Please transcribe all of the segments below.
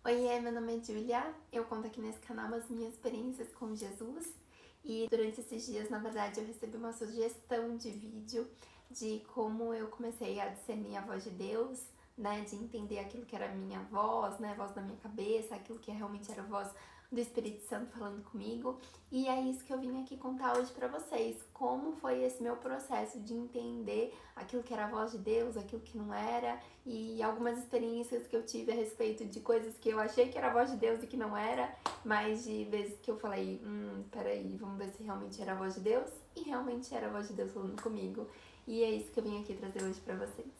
Oiê, meu nome é Julia, eu conto aqui nesse canal as minhas experiências com Jesus e durante esses dias, na verdade, eu recebi uma sugestão de vídeo de como eu comecei a discernir a voz de Deus, né, de entender aquilo que era a minha voz, né, a voz da minha cabeça, aquilo que realmente era a voz do Espírito Santo falando comigo. E é isso que eu vim aqui contar hoje pra vocês, como foi esse meu processo de entender aquilo que era a voz de Deus, aquilo que não era, e algumas experiências que eu tive a respeito de coisas que eu achei que era a voz de Deus e que não era, mas de vezes que eu falei, peraí, vamos ver se realmente era a voz de Deus, e realmente era a voz de Deus falando comigo. E é isso que eu vim aqui trazer hoje pra vocês.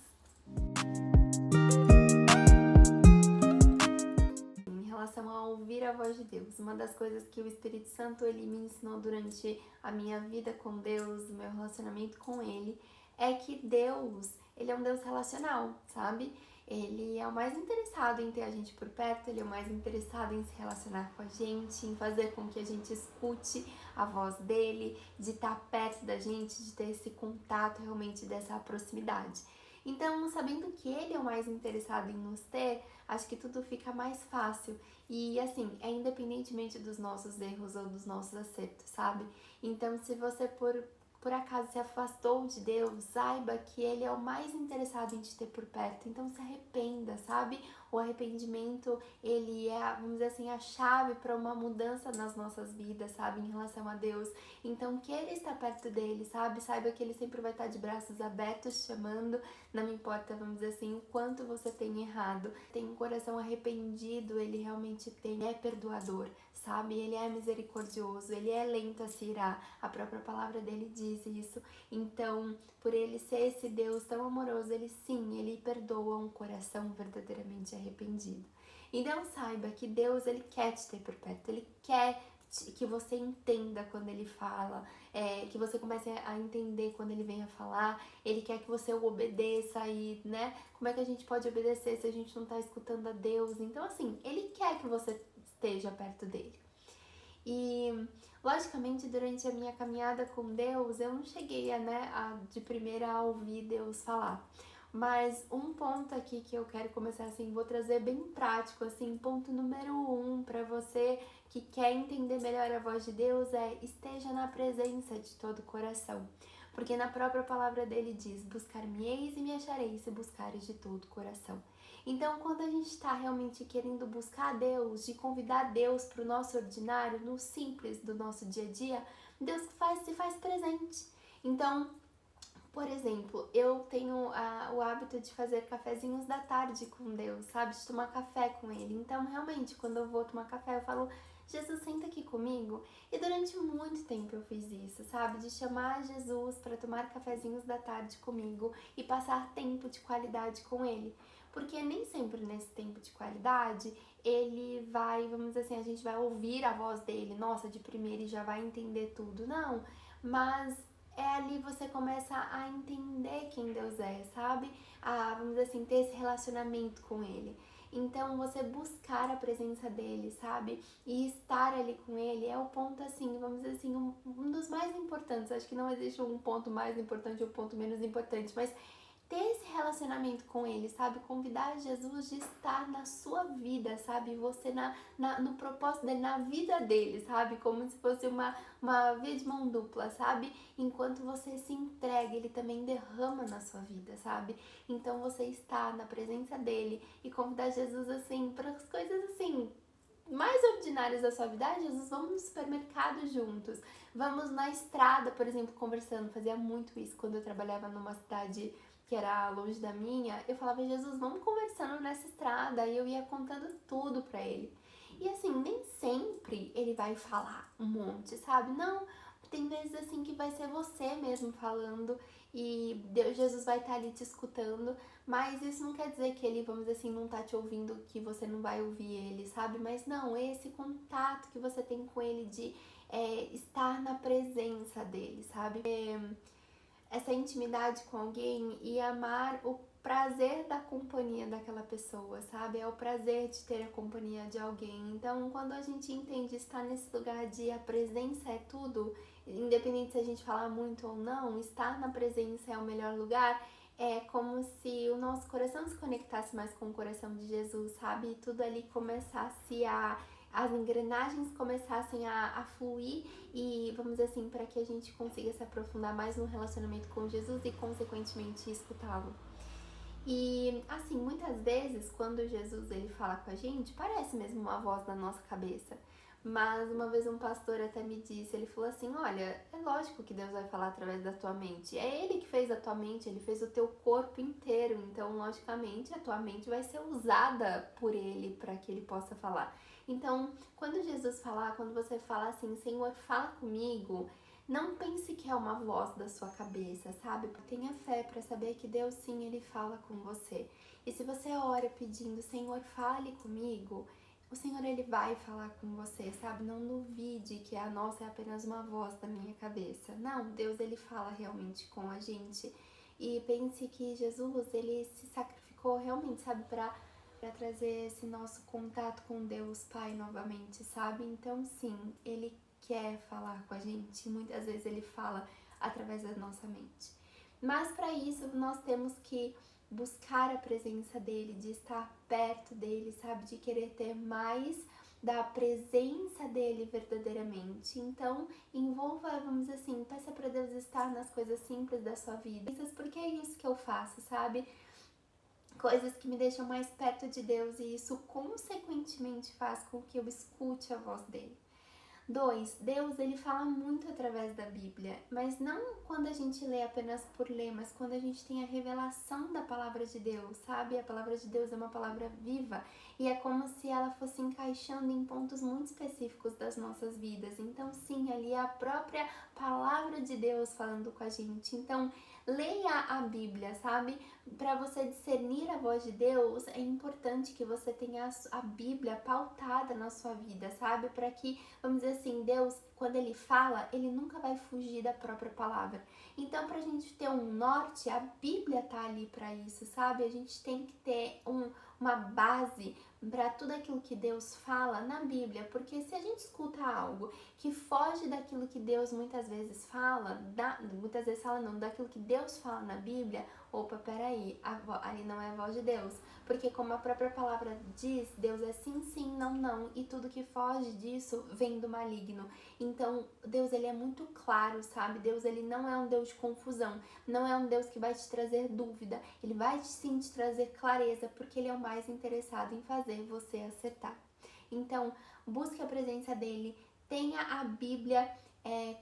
Em relação a ouvir a voz de Deus, uma das coisas que o Espírito Santo ele me ensinou durante a minha vida com Deus, o meu relacionamento com Ele, é que Deus, Ele é um Deus relacional, sabe? Ele é o mais interessado em ter a gente por perto, Ele é o mais interessado em se relacionar com a gente, em fazer com que a gente escute a voz dEle, de estar perto da gente, de ter esse contato realmente dessa proximidade. Então, sabendo que Ele é o mais interessado em nos ter, acho que tudo fica mais fácil. E assim, é independentemente dos nossos erros ou dos nossos acertos, sabe? Então, se você por acaso se afastou de Deus, saiba que Ele é o mais interessado em te ter por perto. Então se arrependa, sabe? O arrependimento, ele é, vamos dizer assim, a chave para uma mudança nas nossas vidas, sabe? Em relação a Deus. Então que Ele está perto dele, sabe? Saiba que Ele sempre vai estar de braços abertos, chamando. Não importa, vamos dizer assim, o quanto você tem errado. Tem um coração arrependido, Ele realmente tem, é perdoador, sabe? Ele é misericordioso, Ele é lento a se irar. A própria palavra dele diz isso. Então, por Ele ser esse Deus tão amoroso, Ele perdoa um coração verdadeiramente arrependido. Então, saiba que Deus, Ele quer te ter por perto, Ele quer que você entenda quando Ele fala, que você comece a entender quando Ele vem a falar. Ele quer que você o obedeça e, né, como é que a gente pode obedecer se a gente não tá escutando a Deus? Então, assim, Ele quer que você esteja perto dele. E, logicamente, durante a minha caminhada com Deus, eu não cheguei de primeira a ouvir Deus falar. Mas um ponto aqui que eu quero começar assim, vou trazer bem prático, assim, ponto número 1 para você que quer entender melhor a voz de Deus é esteja na presença de todo o coração. Porque na própria palavra dele diz, buscar-me-eis e me achareis se buscares de todo o coração. Então, quando a gente está realmente querendo buscar Deus, de convidar Deus para o nosso ordinário, no simples do nosso dia a dia, Deus se faz presente. Então, por exemplo, eu tenho o hábito de fazer cafezinhos da tarde com Deus, sabe? De tomar café com Ele. Então, realmente, quando eu vou tomar café, eu falo, Jesus, senta aqui comigo. E durante muito tempo eu fiz isso, sabe? De chamar Jesus para tomar cafezinhos da tarde comigo e passar tempo de qualidade com Ele. Porque nem sempre nesse tempo de qualidade ele vai, vamos dizer assim, a gente vai ouvir a voz dele, nossa, de primeira e já vai entender tudo. Não, mas é ali você começa a entender quem Deus é, sabe? A, vamos dizer assim, ter esse relacionamento com Ele. Então, você buscar a presença dele, sabe? E estar ali com ele é o ponto, assim, vamos dizer assim, um dos mais importantes. Acho que não existe um ponto mais importante ou um ponto menos importante, mas ter esse relacionamento com ele, sabe? Convidar Jesus de estar na sua vida, sabe? Você no propósito dele, na vida dele, sabe? Como se fosse uma via de mão dupla, sabe? Enquanto você se entrega, ele também derrama na sua vida, sabe? Então você está na presença dele e convidar Jesus, assim, para as coisas assim mais ordinárias da sua vida. Jesus, vamos no supermercado juntos, vamos na estrada, por exemplo, conversando. Fazia muito isso quando eu trabalhava numa cidade que era longe da minha. Eu falava, Jesus, vamos conversando nessa estrada, e eu ia contando tudo pra ele. E assim, nem sempre ele vai falar um monte, sabe? Não, tem vezes assim que vai ser você mesmo falando e Deus, Jesus vai estar ali te escutando, mas isso não quer dizer que ele, vamos dizer assim, não tá te ouvindo, que você não vai ouvir ele, sabe? Mas não, esse contato que você tem com ele de estar na presença dele, sabe? Essa intimidade com alguém e amar o prazer da companhia daquela pessoa, sabe? É o prazer de ter a companhia de alguém. Então, quando a gente entende estar nesse lugar de a presença é tudo, independente se a gente falar muito ou não, estar na presença é o melhor lugar, é como se o nosso coração se conectasse mais com o coração de Jesus, sabe? E tudo ali começasse as engrenagens começassem a fluir e, vamos dizer assim, para que a gente consiga se aprofundar mais no relacionamento com Jesus e, consequentemente, escutá-lo. E, assim, muitas vezes, quando Jesus ele fala com a gente, parece mesmo uma voz na nossa cabeça. Mas uma vez um pastor até me disse, ele falou assim, olha, é lógico que Deus vai falar através da tua mente. É Ele que fez a tua mente, Ele fez o teu corpo inteiro. Então, logicamente, a tua mente vai ser usada por Ele para que Ele possa falar. Então, quando Jesus falar, quando você falar assim, Senhor, fala comigo, não pense que é uma voz da sua cabeça, sabe? Tenha fé para saber que Deus sim, Ele fala com você. E se você ora pedindo, Senhor, fale comigo, o Senhor Ele vai falar com você, sabe? Não duvide que a nossa é apenas uma voz da minha cabeça. Não, Deus Ele fala realmente com a gente. E pense que Jesus, Ele se sacrificou realmente, sabe? Para trazer esse nosso contato com Deus Pai novamente, sabe? Então sim, Ele quer falar com a gente. Muitas vezes Ele fala através da nossa mente. Mas para isso nós temos que buscar a presença dele, de estar perto dele, sabe? De querer ter mais da presença dele verdadeiramente. Então, envolva, vamos dizer assim, peça para Deus estar nas coisas simples da sua vida. Porque é isso que eu faço, sabe? Coisas que me deixam mais perto de Deus e isso consequentemente faz com que eu escute a voz dele. 2. Deus ele fala muito através da Bíblia, mas não quando a gente lê apenas por ler, mas quando a gente tem a revelação da palavra de Deus, sabe? A palavra de Deus é uma palavra viva e é como se ela fosse encaixando em pontos muito específicos das nossas vidas. Então, sim, ali é a própria palavra de Deus falando com a gente. Então, leia a Bíblia, sabe? Para você discernir a voz de Deus, é importante que você tenha a Bíblia pautada na sua vida, sabe? Para que, vamos dizer assim, Deus, quando Ele fala, Ele nunca vai fugir da própria palavra. Então, para a gente ter um norte, a Bíblia tá ali para isso, sabe? A gente tem que ter uma base para tudo aquilo que Deus fala na Bíblia, porque se a gente escuta algo que foge daquilo que Deus muitas vezes fala, daquilo que Deus fala na Bíblia, opa, peraí, ali não é a voz de Deus, porque como a própria palavra diz, Deus é sim, sim, não, não, e tudo que foge disso vem do maligno. Então, Deus, ele é muito claro, sabe? Deus, ele não é um Deus de confusão, não é um Deus que vai te trazer dúvida, ele vai sim te trazer clareza, porque ele é o mais interessado em fazer você acertar. Então, busque a presença dele, tenha a Bíblia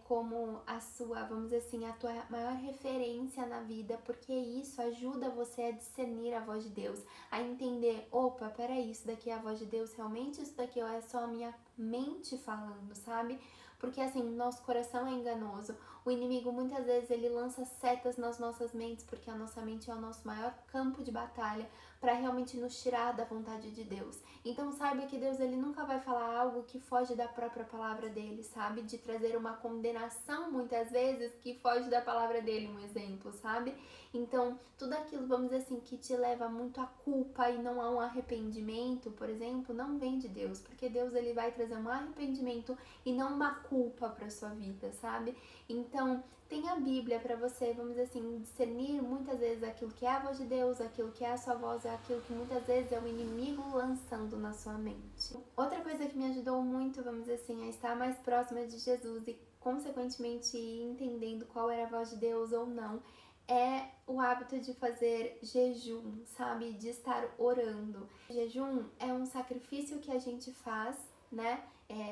como a sua, vamos dizer assim, a tua maior referência na vida, porque isso ajuda você a discernir a voz de Deus, a entender, opa, peraí, isso daqui é a voz de Deus realmente, isso daqui é só a minha mente falando, sabe? Porque assim, nosso coração é enganoso, o inimigo muitas vezes ele lança setas nas nossas mentes, porque a nossa mente é o nosso maior campo de batalha para realmente nos tirar da vontade de Deus. Então saiba que Deus ele nunca vai falar algo que foge da própria palavra dele, sabe? De trazer uma condenação muitas vezes que foge da palavra dele, um exemplo, sabe? Então tudo aquilo, vamos dizer assim, que te leva muito à culpa e não a um arrependimento, por exemplo, não vem de Deus, porque Deus ele vai trazer um arrependimento e não uma culpa para sua vida, sabe? Então tem a Bíblia para você, vamos dizer assim, discernir muitas vezes aquilo que é a voz de Deus, aquilo que é a sua voz, é aquilo que muitas vezes é o inimigo lançando na sua mente. Outra coisa que me ajudou muito, vamos dizer assim, a estar mais próxima de Jesus e consequentemente ir entendendo qual era a voz de Deus ou não, é o hábito de fazer jejum, sabe? De estar orando. Jejum é um sacrifício que a gente faz, né?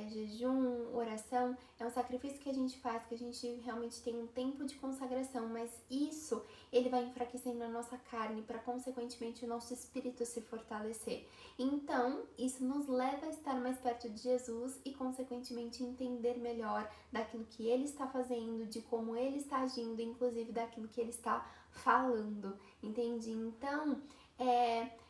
Jejum, oração, é um sacrifício que a gente faz, que a gente realmente tem um tempo de consagração, mas isso, ele vai enfraquecendo a nossa carne para consequentemente o nosso espírito se fortalecer. Então, isso nos leva a estar mais perto de Jesus e consequentemente entender melhor daquilo que ele está fazendo, de como ele está agindo, inclusive daquilo que ele está falando, entende? Então,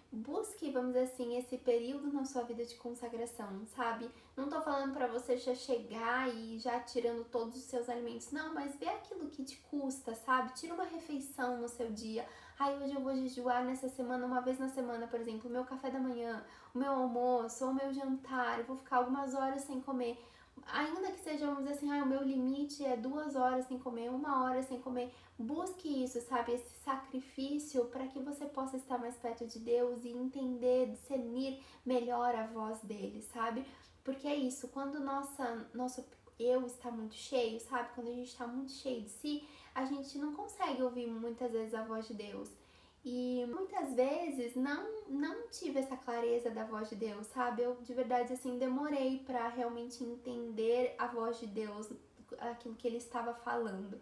busque, vamos dizer assim, esse período na sua vida de consagração, sabe? Não tô falando pra você já chegar e já tirando todos os seus alimentos, não, mas vê aquilo que te custa, sabe? Tira uma refeição no seu dia. Ai, hoje eu vou jejuar nessa semana, uma vez na semana, por exemplo, o meu café da manhã, o meu almoço ou o meu jantar, eu vou ficar algumas horas sem comer. Ainda que seja, vamos dizer assim, o meu limite é 2 horas sem comer, 1 hora sem comer, busque isso, sabe? Esse sacrifício para que você possa estar mais perto de Deus e entender, discernir melhor a voz dele, sabe? Porque é isso, quando nosso eu está muito cheio, sabe? Quando a gente está muito cheio de si, a gente não consegue ouvir muitas vezes a voz de Deus. E muitas vezes não tive essa clareza da voz de Deus, sabe? Eu de verdade assim demorei para realmente entender a voz de Deus, aquilo que ele estava falando.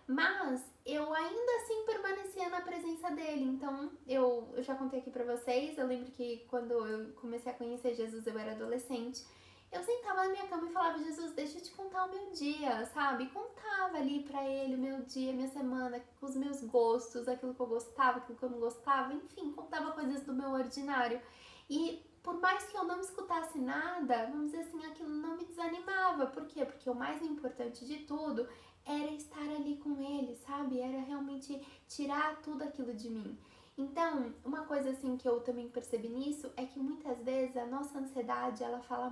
Mas eu ainda assim permanecia na presença dele. Então, eu já contei aqui pra vocês, eu lembro que quando eu comecei a conhecer Jesus, eu era adolescente. Eu sentava na minha cama e falava: Jesus, deixa eu te contar o meu dia, sabe? Contava ali pra ele o meu dia, minha semana, os meus gostos, aquilo que eu gostava, aquilo que eu não gostava, enfim, contava coisas do meu ordinário. E por mais que eu não escutasse nada, vamos dizer assim, aquilo não me desanimava. Por quê? Porque o mais importante de tudo era estar ali com ele, sabe? Era realmente tirar tudo aquilo de mim. Então, uma coisa assim que eu também percebi nisso é que muitas vezes a nossa ansiedade, ela fala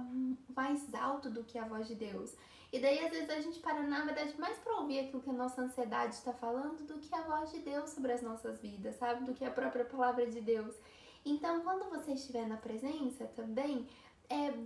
mais alto do que a voz de Deus. E daí às vezes a gente para, na verdade, mais para ouvir aquilo que a nossa ansiedade está falando do que a voz de Deus sobre as nossas vidas, sabe? Do que a própria palavra de Deus. Então, quando você estiver na presença também,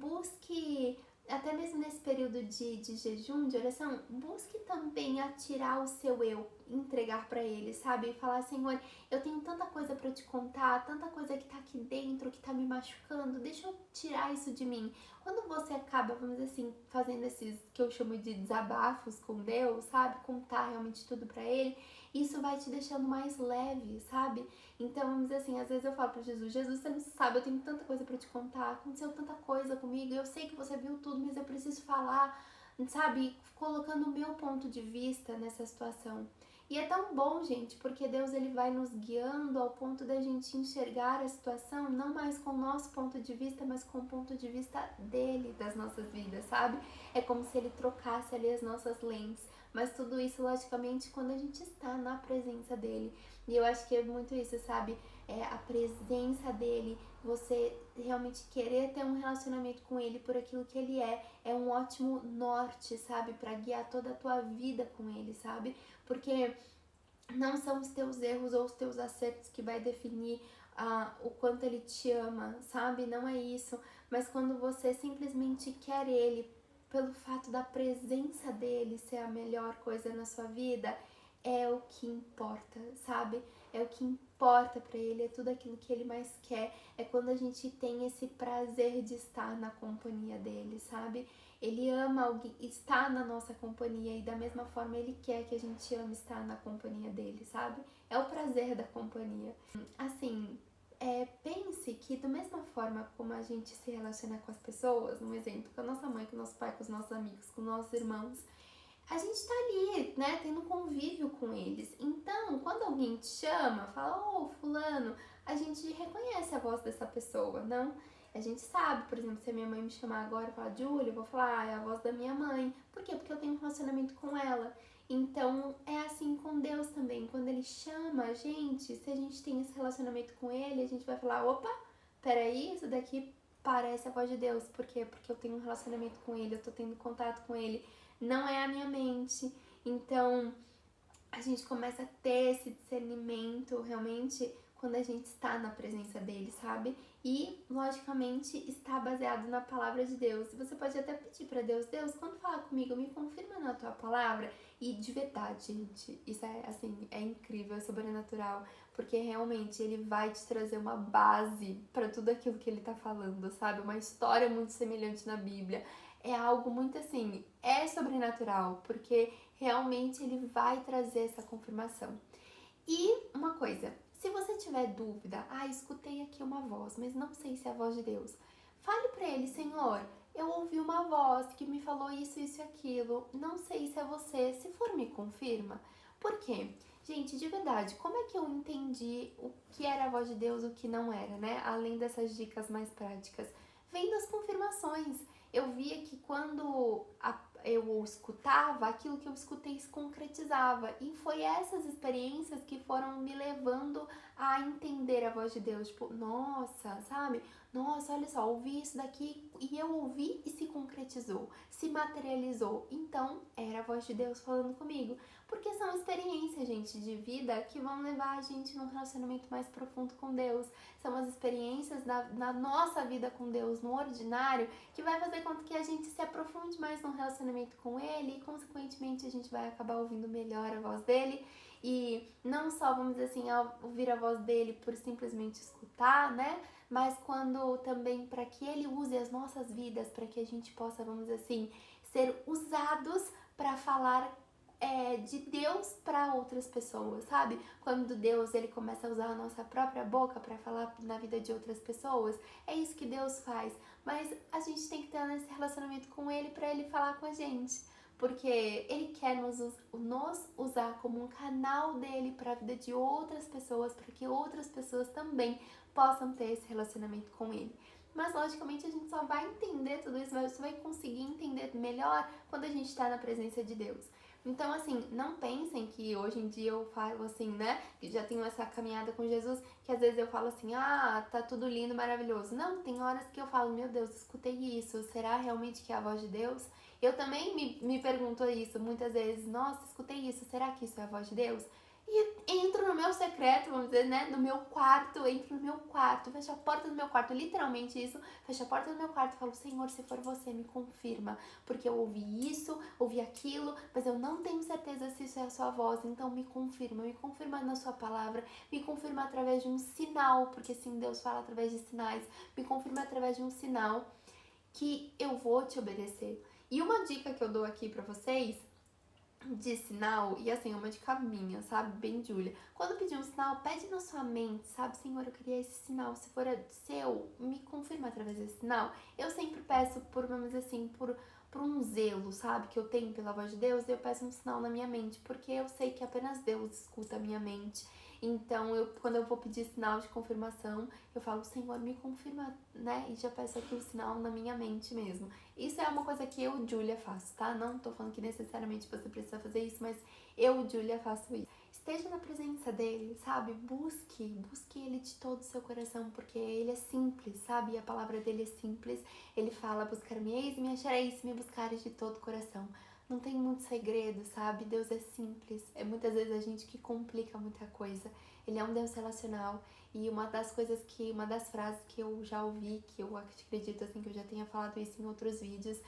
busque, até mesmo nesse período de jejum, de oração, busque também atirar o seu eu, entregar para ele, sabe? E falar: Senhor, eu tenho tanta coisa para te contar, tanta coisa que tá aqui dentro, que tá me machucando, deixa eu tirar isso de mim. Quando você acaba, vamos dizer assim, fazendo esses que eu chamo de desabafos com Deus, sabe? Contar realmente tudo para ele, isso vai te deixando mais leve, sabe? Então, vamos dizer assim, às vezes eu falo para Jesus: Jesus, você não sabe, eu tenho tanta coisa para te contar, aconteceu tanta coisa comigo, eu sei que você viu tudo, mas eu preciso falar, sabe? Colocando o meu ponto de vista nessa situação. E é tão bom, gente, porque Deus ele vai nos guiando ao ponto da gente enxergar a situação não mais com o nosso ponto de vista, mas com o ponto de vista dele, das nossas vidas, sabe? É como se ele trocasse ali as nossas lentes. Mas tudo isso, logicamente, quando a gente está na presença dele. E eu acho que é muito isso, sabe? A presença dele, você realmente querer ter um relacionamento com ele por aquilo que ele é um ótimo norte, sabe? Para guiar toda a tua vida com ele, sabe? Porque não são os teus erros ou os teus acertos que vai definir o quanto ele te ama, sabe? Não é isso. Mas quando você simplesmente quer ele, pelo fato da presença dele ser a melhor coisa na sua vida, é o que importa, sabe? É o que importa para ele, é tudo aquilo que ele mais quer. É quando a gente tem esse prazer de estar na companhia dele, sabe? Ele ama alguém, estar na nossa companhia e da mesma forma ele quer que a gente ame estar na companhia dele, sabe? É o prazer da companhia. Assim, pense que da mesma forma como a gente se relaciona com as pessoas, um exemplo, com a nossa mãe, com o nosso pai, com os nossos amigos, com nossos irmãos, a gente tá ali, né, tendo convívio com eles. Então, quando alguém te chama, fala: ô, fulano, a gente reconhece a voz dessa pessoa, não? A gente sabe, por exemplo, se a minha mãe me chamar agora e falar: Júlia, eu vou falar: é a voz da minha mãe. Por quê? Porque eu tenho um relacionamento com ela. Então, é assim com Deus também. Quando ele chama a gente, se a gente tem esse relacionamento com ele, a gente vai falar: opa, peraí, isso daqui parece a voz de Deus. Por quê? Porque eu tenho um relacionamento com ele, eu tô tendo contato com ele, não é a minha mente. Então, a gente começa a ter esse discernimento realmente quando a gente está na presença dele, sabe? E, logicamente, está baseado na palavra de Deus. Você pode até pedir para Deus: Deus, quando falar comigo, me confirma na tua palavra. E de verdade, gente, isso é assim, é incrível, é sobrenatural, porque realmente ele vai te trazer uma base para tudo aquilo que ele tá falando, sabe? Uma história muito semelhante na Bíblia. É algo muito assim, é sobrenatural, porque realmente ele vai trazer essa confirmação. E uma coisa, se você tiver dúvida: escutei aqui uma voz, mas não sei se é a voz de Deus, fale para ele: Senhor, eu ouvi uma voz que me falou isso, isso e aquilo, não sei se é você, se for me confirma. Por quê? Gente, de verdade, como é que eu entendi o que era a voz de Deus e o que não era, né? Além dessas dicas mais práticas, vem das confirmações. Eu via que quando eu escutava, aquilo que eu escutei se concretizava. E foi essas experiências que foram me levando a entender a voz de Deus. Tipo, nossa, sabe? nossa, olha só, ouvi isso daqui e eu ouvi e se concretizou, se materializou. Então, era a voz de Deus falando comigo. Porque são experiências, gente, de vida que vão levar a gente num relacionamento mais profundo com Deus. São as experiências na nossa vida com Deus, no ordinário, que vai fazer com que a gente se aprofunde mais no relacionamento com Ele e, consequentemente, a gente vai acabar ouvindo melhor a voz dele. E não só, vamos dizer assim, ouvir a voz dele por simplesmente escutar, né? Mas quando também para que ele use as nossas vidas, para que a gente possa, vamos dizer assim, ser usados para falar de Deus para outras pessoas, sabe? Quando Deus ele começa a usar a nossa própria boca para falar na vida de outras pessoas, é isso que Deus faz. Mas a gente tem que ter esse relacionamento com Ele para Ele falar com a gente, porque Ele quer nos usar como um canal dele para a vida de outras pessoas, para que outras pessoas também possam ter esse relacionamento com Ele. Mas, logicamente, a gente só vai entender tudo isso, mas só vai conseguir entender melhor quando a gente está na presença de Deus. Então, assim, não pensem que hoje em dia eu falo assim, né? Que já tenho essa caminhada com Jesus, que às vezes eu falo assim, ah, tá tudo lindo, maravilhoso. Não, tem horas que eu falo, meu Deus, escutei isso, será realmente que é a voz de Deus? Eu também me pergunto isso muitas vezes, nossa, escutei isso, será que isso é a voz de Deus? E entro no meu secreto, vamos dizer, né? No meu quarto, entro no meu quarto, fecho a porta do meu quarto, literalmente isso, fecho a porta do meu quarto e falo, Senhor, se for você, me confirma, porque eu ouvi isso, ouvi aquilo, mas eu não tenho certeza se isso é a sua voz, então me confirma na sua palavra, me confirma através de um sinal, porque sim, Deus fala através de sinais, me confirma através de um sinal que eu vou te obedecer. E uma dica que eu dou aqui pra vocês de sinal, e assim, é uma dica minha, sabe? Bem Júlia. Quando pedir um sinal, pede na sua mente, sabe? Senhor, eu queria esse sinal. Se for seu, me confirma através desse sinal. Eu sempre peço por, vamos dizer assim, por um zelo, sabe? Que eu tenho pela voz de Deus, eu peço um sinal na minha mente, porque eu sei que apenas Deus escuta a minha mente. Então, quando eu vou pedir sinal de confirmação, eu falo, Senhor, me confirma, né? E já peço aqui o sinal na minha mente mesmo. Isso é uma coisa que eu, Júlia, faço, tá? Não tô falando que necessariamente você precisa fazer isso, mas eu, Júlia, faço isso. Esteja na presença dele, sabe? Busque ele de todo o seu coração, porque ele é simples, sabe? E a palavra dele é simples. Ele fala, buscar-me-eis e me achareis se me buscares de todo o coração. Não tem muito segredo, sabe? Deus é simples. É muitas vezes a gente que complica muita coisa. Ele é um Deus relacional. E uma das frases que eu já ouvi, que eu acredito assim, que eu já tenha falado isso em outros vídeos,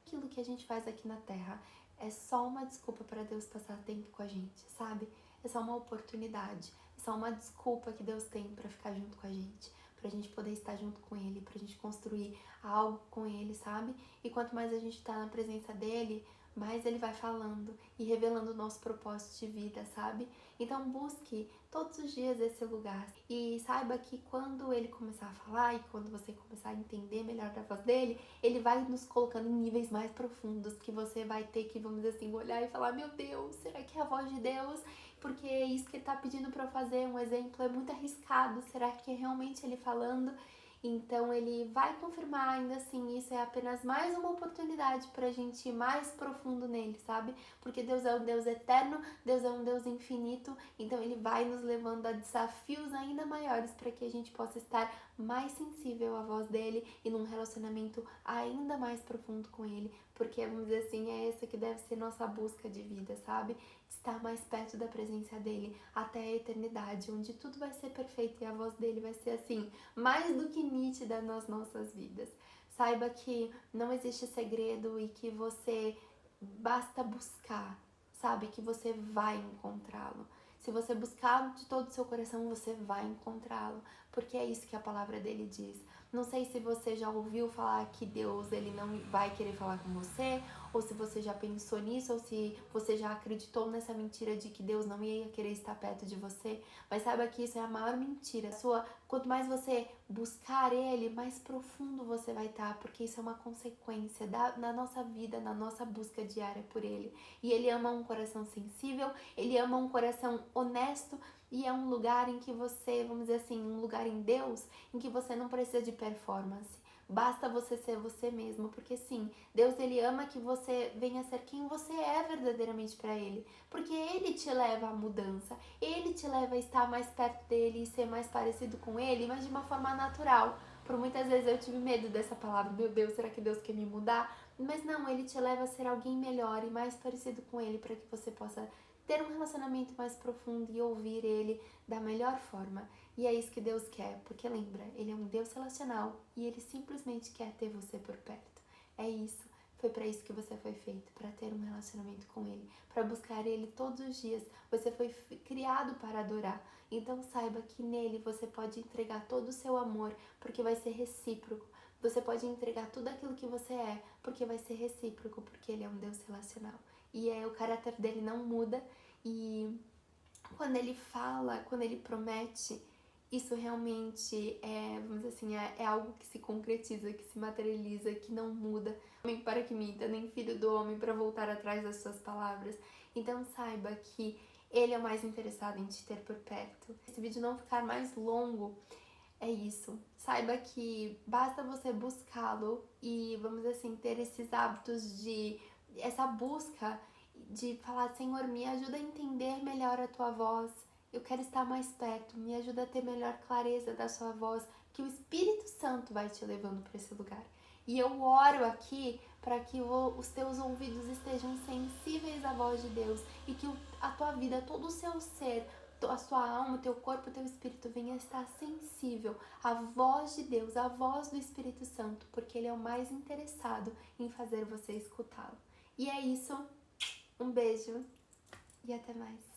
aquilo que a gente faz aqui na Terra é só uma desculpa para Deus passar tempo com a gente, sabe? É só uma oportunidade, é só uma desculpa que Deus tem para ficar junto com a gente, pra gente poder estar junto com Ele, pra gente construir algo com Ele, sabe? E quanto mais a gente tá na presença dEle, mais Ele vai falando e revelando o nosso propósito de vida, sabe? Então busque todos os dias esse lugar e saiba que quando Ele começar a falar e quando você começar a entender melhor da voz dEle, Ele vai nos colocando em níveis mais profundos que você vai ter que, vamos dizer assim, olhar e falar, meu Deus, será que é a voz de Deus? Porque é isso que ele tá pedindo para eu fazer, um exemplo, é muito arriscado, será que é realmente ele falando? Então ele vai confirmar, ainda assim, isso é apenas mais uma oportunidade pra gente ir mais profundo nele, sabe? Porque Deus é um Deus eterno, Deus é um Deus infinito, então ele vai nos levando a desafios ainda maiores para que a gente possa estar mais sensível à voz dele e num relacionamento ainda mais profundo com ele, porque vamos dizer assim, é essa que deve ser nossa busca de vida, sabe? Estar mais perto da presença dele até a eternidade, onde tudo vai ser perfeito e a voz dele vai ser assim, mais do que nítida nas nossas vidas. Saiba que não existe segredo e que você basta buscar, sabe? Que você vai encontrá-lo. Se você buscar de todo o seu coração, você vai encontrá-lo, porque é isso que a palavra dele diz. Não sei se você já ouviu falar que Deus ele não vai querer falar com você, ou se você já pensou nisso, ou se você já acreditou nessa mentira de que Deus não ia querer estar perto de você. Mas saiba que isso é a maior mentira. Quanto mais você buscar Ele, mais profundo você vai estar, porque isso é uma consequência na nossa vida, na nossa busca diária por Ele. E Ele ama um coração sensível, Ele ama um coração honesto, e é um lugar em que você, vamos dizer assim, um lugar em Deus, em que você não precisa de performance. Basta você ser você mesmo, porque sim, Deus ele ama que você venha ser quem você é verdadeiramente para Ele, porque Ele te leva à mudança, Ele te leva a estar mais perto dele e ser mais parecido com Ele, mas de uma forma natural. Por muitas vezes eu tive medo dessa palavra, meu Deus, será que Deus quer me mudar? Mas não, Ele te leva a ser alguém melhor e mais parecido com Ele para que você possa ter um relacionamento mais profundo e ouvir Ele da melhor forma. E é isso que Deus quer, porque lembra, Ele é um Deus relacional e Ele simplesmente quer ter você por perto. É isso. Foi para isso que você foi feito, para ter um relacionamento com Ele, para buscar Ele todos os dias. Você foi criado para adorar. Então saiba que nele você pode entregar todo o seu amor, porque vai ser recíproco. Você pode entregar tudo aquilo que você é, porque vai ser recíproco, porque Ele é um Deus relacional. E o caráter dele não muda. E quando Ele fala, quando Ele promete, isso realmente vamos dizer assim, é algo que se concretiza, que se materializa, que não muda. Homem para que minta, nem filho do homem para voltar atrás das suas palavras. Então saiba que Ele é o mais interessado em te ter por perto. Se esse vídeo não ficar mais longo, é isso. Saiba que basta você buscá-lo e, vamos dizer assim, ter esses hábitos essa busca de falar, Senhor, me ajuda a entender melhor a tua voz. Eu quero estar mais perto, me ajuda a ter melhor clareza da sua voz, que o Espírito Santo vai te levando para esse lugar. E eu oro aqui para que os teus ouvidos estejam sensíveis à voz de Deus e que a tua vida, todo o seu ser, a sua alma, o teu corpo, o teu espírito venha estar sensível à voz de Deus, à voz do Espírito Santo, porque Ele é o mais interessado em fazer você escutá-lo. E é isso. Um beijo e até mais.